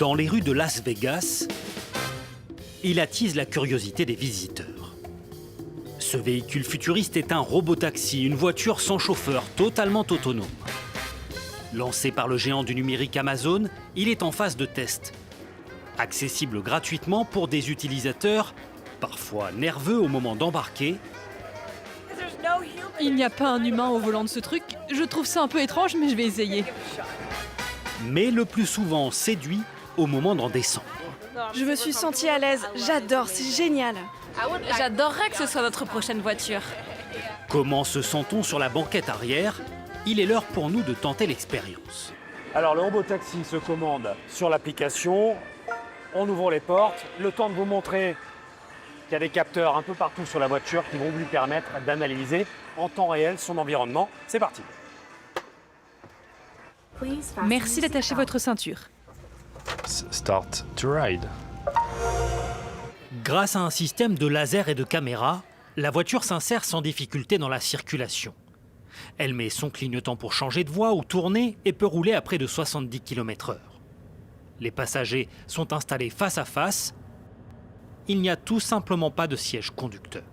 Dans les rues de Las Vegas, il attise la curiosité des visiteurs. Ce véhicule futuriste est un robotaxi, une voiture sans chauffeur, totalement autonome. Lancé par le géant du numérique Amazon, il est en phase de test. Accessible gratuitement pour des utilisateurs, parfois nerveux au moment d'embarquer. Il n'y a pas un humain au volant de ce truc. Je trouve ça un peu étrange, mais je vais essayer. Mais le plus souvent séduit au moment d'en descendre. Je me suis sentie à l'aise. J'adore, c'est génial. J'adorerais que ce soit notre prochaine voiture. Comment se sent-on sur la banquette arrière? Il est l'heure pour nous de tenter l'expérience. Alors le robotaxi se commande sur l'application. On ouvre les portes. Le temps de vous montrer qu'il y a des capteurs un peu partout sur la voiture qui vont lui permettre d'analyser en temps réel son environnement. C'est parti. Merci d'attacher votre ceinture. Start to ride. Grâce à un système de laser et de caméra, la voiture s'insère sans difficulté dans la circulation. Elle met son clignotant pour changer de voie ou tourner et peut rouler à près de 70 km/h. Les passagers sont installés face à face. Il n'y a tout simplement pas de siège conducteur.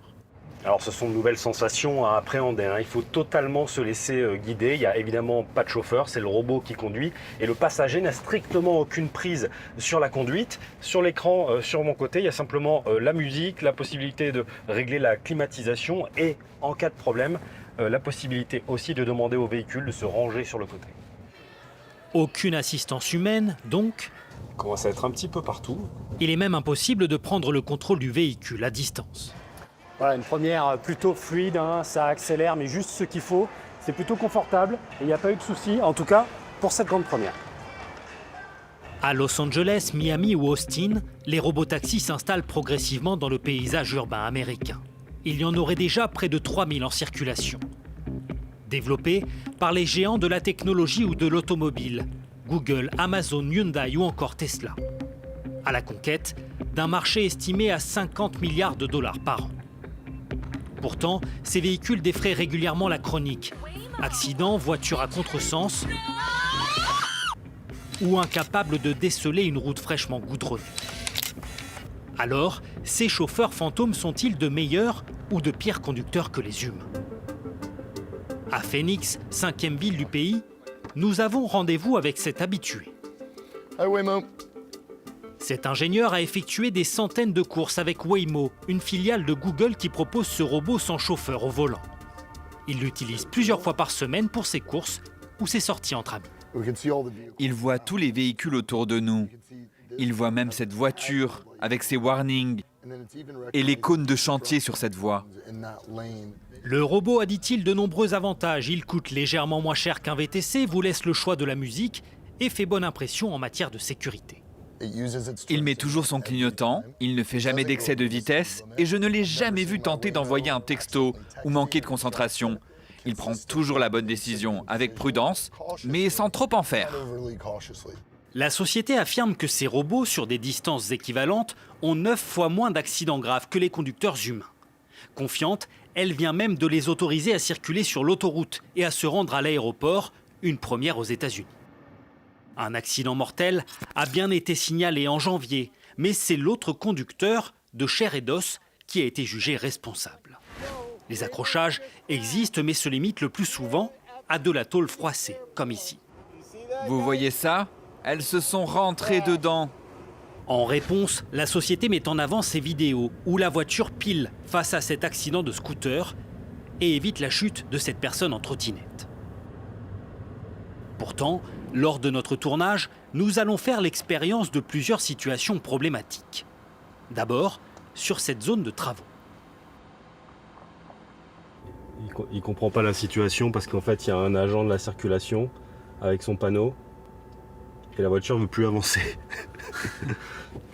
Alors ce sont de nouvelles sensations à appréhender, hein. Il faut totalement se laisser guider. Il n'y a évidemment pas de chauffeur, c'est le robot qui conduit. Et le passager n'a strictement aucune prise sur la conduite. Sur l'écran, sur mon côté, il y a simplement la musique, la possibilité de régler la climatisation et, en cas de problème, la possibilité aussi de demander au véhicule de se ranger sur le côté. Aucune assistance humaine, donc. Il commence à être un petit peu partout. Il est même impossible de prendre le contrôle du véhicule à distance. Voilà, une première plutôt fluide, hein, ça accélère, mais juste ce qu'il faut. C'est plutôt confortable et il n'y a pas eu de soucis, en tout cas pour cette grande première. À Los Angeles, Miami ou Austin, les robotaxis s'installent progressivement dans le paysage urbain américain. Il y en aurait déjà près de 3000 en circulation. Développés par les géants de la technologie ou de l'automobile, Google, Amazon, Hyundai ou encore Tesla. À la conquête d'un marché estimé à 50 milliards de dollars par an. Pourtant, ces véhicules défraient régulièrement la chronique. Accidents, voitures à contresens ou incapables de déceler une route fraîchement goudronnée. Alors, ces chauffeurs fantômes sont-ils de meilleurs ou de pires conducteurs que les humains? À Phoenix, 5e ville du pays, nous avons rendez-vous avec cet habitué. Hi Waymo. Cet ingénieur a effectué des centaines de courses avec Waymo, une filiale de Google qui propose ce robot sans chauffeur au volant. Il l'utilise plusieurs fois par semaine pour ses courses ou ses sorties entre amis. Il voit tous les véhicules autour de nous. Il voit même cette voiture avec ses warnings et les cônes de chantier sur cette voie. Le robot a, dit-il, de nombreux avantages. Il coûte légèrement moins cher qu'un VTC, vous laisse le choix de la musique et fait bonne impression en matière de sécurité. Il met toujours son clignotant, il ne fait jamais d'excès de vitesse et je ne l'ai jamais vu tenter d'envoyer un texto ou manquer de concentration. Il prend toujours la bonne décision, avec prudence, mais sans trop en faire. La société affirme que ces robots, sur des distances équivalentes, ont 9 fois moins d'accidents graves que les conducteurs humains. Confiante, elle vient même de les autoriser à circuler sur l'autoroute et à se rendre à l'aéroport, une première aux États-Unis. Un accident mortel a bien été signalé en janvier, mais c'est l'autre conducteur, de chair et d'os, qui a été jugé responsable. Les accrochages existent, mais se limitent le plus souvent à de la tôle froissée, comme ici. Vous voyez ça? Elles se sont rentrées dedans. En réponse, la société met en avant ces vidéos où la voiture pile face à cet accident de scooter et évite la chute de cette personne en trottinette. Pourtant, lors de notre tournage, nous allons faire l'expérience de plusieurs situations problématiques. D'abord, sur cette zone de travaux. Il ne comprend pas la situation parce qu'en fait, il y a un agent de la circulation avec son panneau et la voiture ne veut plus avancer.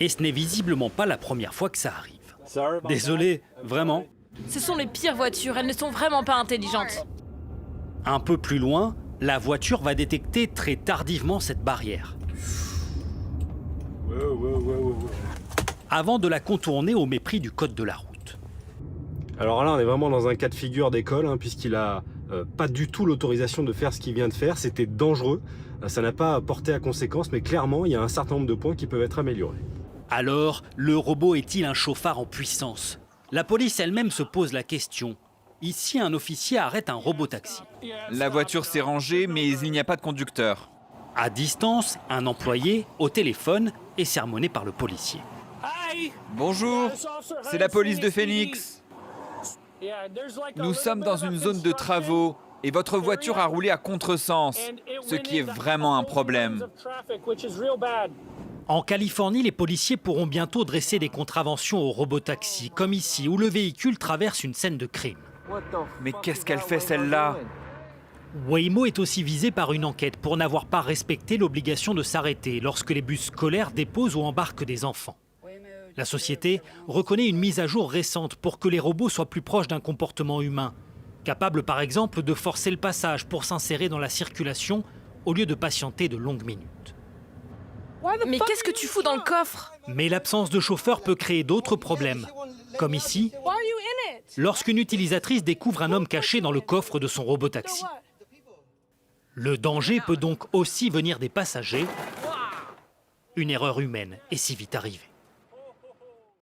Et ce n'est visiblement pas la première fois que ça arrive. Désolé, vraiment. Ce sont les pires voitures, elles ne sont vraiment pas intelligentes. Un peu plus loin, la voiture va détecter très tardivement cette barrière. Avant de la contourner au mépris du code de la route. Alors là, on est vraiment dans un cas de figure d'école, hein, puisqu'il a pas du tout l'autorisation de faire ce qu'il vient de faire. C'était dangereux. ça n'a pas porté à conséquence, mais clairement, il y a un certain nombre de points qui peuvent être améliorés. Alors, le robot est-il un chauffard en puissance? La police elle-même se pose la question. Ici, un officier arrête un robot-taxi. La voiture s'est rangée, mais il n'y a pas de conducteur. À distance, un employé, au téléphone, est sermonné par le policier. Bonjour, c'est la police de Phoenix. Nous sommes dans une zone de travaux et votre voiture a roulé à contresens, ce qui est vraiment un problème. En Californie, les policiers pourront bientôt dresser des contraventions au robot-taxi, comme ici, où le véhicule traverse une scène de crime. Mais qu'est-ce qu'elle fait celle-là? Waymo est aussi visé par une enquête pour n'avoir pas respecté l'obligation de s'arrêter lorsque les bus scolaires déposent ou embarquent des enfants. La société reconnaît une mise à jour récente pour que les robots soient plus proches d'un comportement humain, capable par exemple de forcer le passage pour s'insérer dans la circulation au lieu de patienter de longues minutes. Mais qu'est-ce que tu fous dans le coffre? Mais l'absence de chauffeur peut créer d'autres problèmes, comme ici, lorsqu'une utilisatrice découvre un homme caché dans le coffre de son robot-taxi. Le danger peut donc aussi venir des passagers. Une erreur humaine est si vite arrivée.